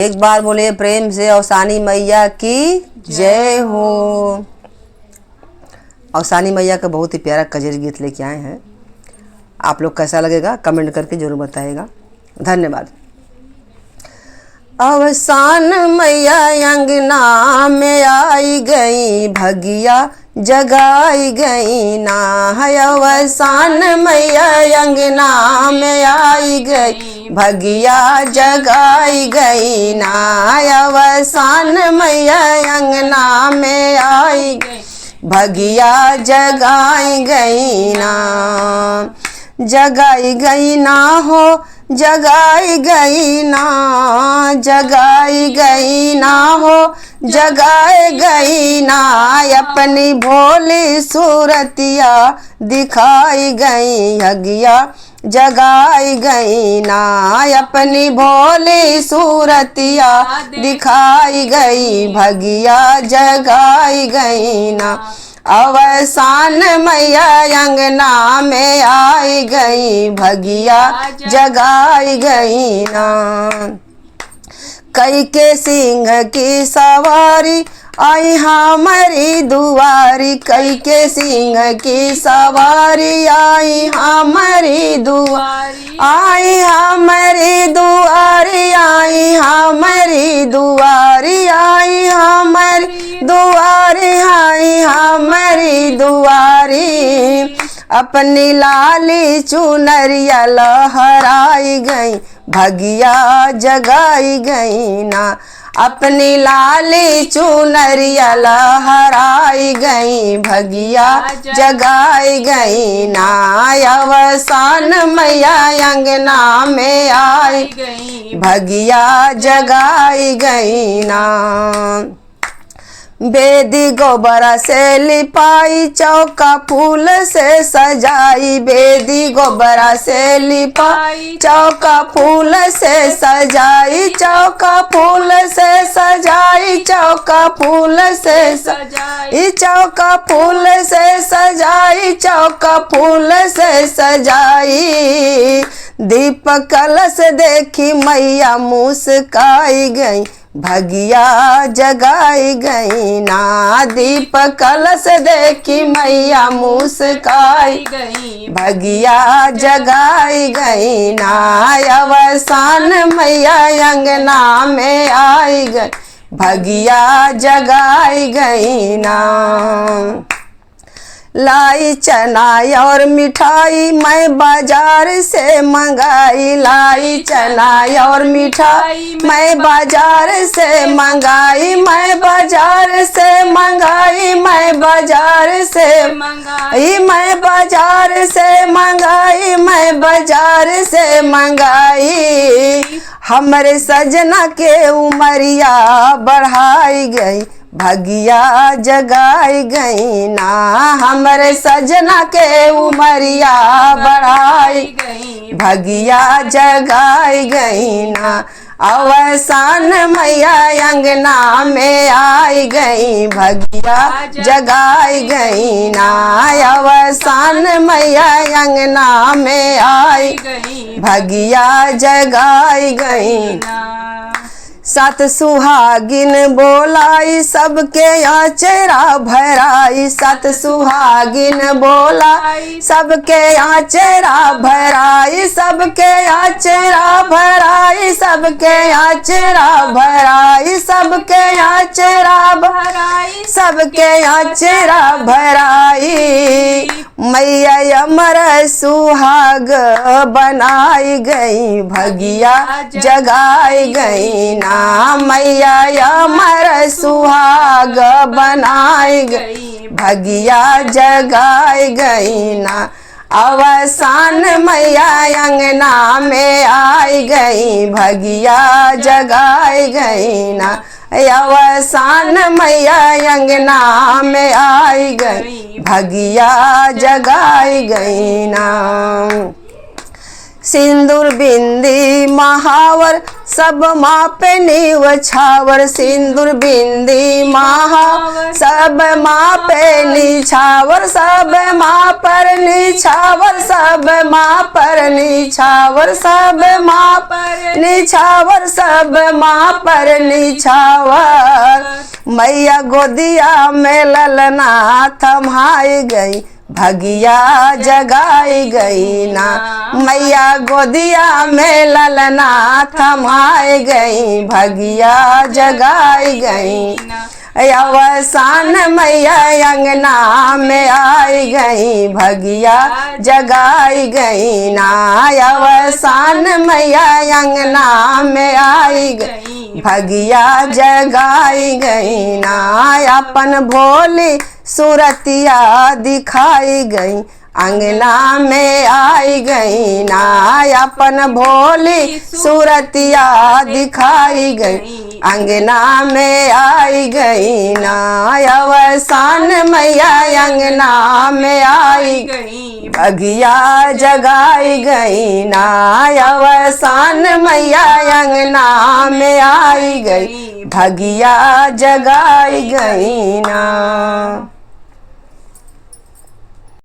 एक बार बोले प्रेम से औसानी मैया की जय हो। औसानी मैया का बहुत ही प्यारा कजरी गीत लेके आए हैं। आप लोग कैसा लगेगा कमेंट करके जरूर बताइएगा। धन्यवाद। अवसान मैया अंगना में आई गई, भगिया जगाई गई ना है। अवसान मैया अंगना में आई गई, भगिया जगाई गई ना। अवसान मैया अंगना में आई गई, भगिया जगाई गई ना। जगाई गई ना हो, जगाई गई ना, जगाई गई ना हो, जगाए गई ना। अपनी भोली सूरतिया दिखाई गई, भगिया जगाई गई ना। अपनी भोली सूरतिया दिखाई गई, भगिया जगाई गई ना। अवसान मैया अंगना में आई गई, भगिया जगाई गई ना। कई के सिंह की सवारी आई हमारी दुआरी, कई के सिंह की सवारी आई हमारी दुआरी, आई हमारी दुआरी, आई हमारी दुआरी, आई हमारी दुआरी, आई हमारी दुआरी। अपनी लाली चुनरिया लहराई गई, भगिया जगाई गई ना। अपनी लाली चुनरिया लहराई गई, भगिया जगाई गई ना। अवसान मैया अंगना में आई गई, भगिया जगाई गई ना। बेदी गोबरा से लिपाई, चौका फूल से सजाई, बेदी गोबरा से लिपाई, चौका फूल से सजाई, चौका फूल से सजाई, चौका फूल से सजाई, चौका फूल से सजाई, चौका फूल से सजाई। दीपक कलश देखी मैया मुस्काई गई, भगिया जगाई गई ना। दीपक कलश देखी मैया मुस्काई गई, भगिया जगाई गई ना। अवसान मैया अंगना में आई गई, भगिया जगाई गई ना। लाई चना और मिठाई मैं बाजार से मंगाई, लाई चना और मिठाई मैं बाजार से मंगाई, मैं बाजार से मंगाई, मैं बाजार से मंगाई, मैं बाजार से मंगाई, मैं बाजार से मंगाई। हमरे सजना के उमरिया बढ़ाई गई, भगिया जगाई गई ना। हमरे सजना के उमरिया बढ़ाई गई, भगिया जगाई गई ना। अवसान मैया अंगना में आई गई, भगिया जगाई गई ना। अवसान मैया अंगना में आई गई, भगिया जगाई गई ना। सात सुहागिन बोलाई, सबके आचरा भराई, सात सुहागिन बोलाई, सबके आचरा भराई, सबके आचरा भराई, सबके आचरा भराई, सबके आचरा भराई, सबके आचरा भराई। मैया अमर सुहाग बनाई गई, भगिया जगाई गई ना। मैया अमर सुहाग बनाई गई, भगिया जगाई गई ना। अवसान मैया अंगना में आई गई, भगिया जगाई गई ना। अवसान मैया अंगना में आई गई, भगिया जगाई गई ना। सिंदूर बिंदी महावर सब मापे निछावर, सिंदूर बिंदी महावर सब मापे निछावर, सब मापर निछावर, सब मापर निछावर, सब मापर निछावर, सब मापर निछावर। मैया गोदिया में ललना थमाई गई, भगिया जगाई गई ना। मैया गोदिया में ललना थमाई गई, भगिया जगाई गई। अवसान मैया अंगना में आई गई, भगिया जगाई गई ना। अवसान मैया अंगना में आई गई, भगिया जगाई गई ना। अपन भोली सूरतिया दिखाई गई, अंगना में आई गई ना। अपन भोली सूरतिया दिखाई गई, अंगना में आई गई ना। अवसान मैया अंगना में आई गई, भगिया जगाई गई ना। अवसान मैया अंगना में आई गई, भगिया जगाई गई ना।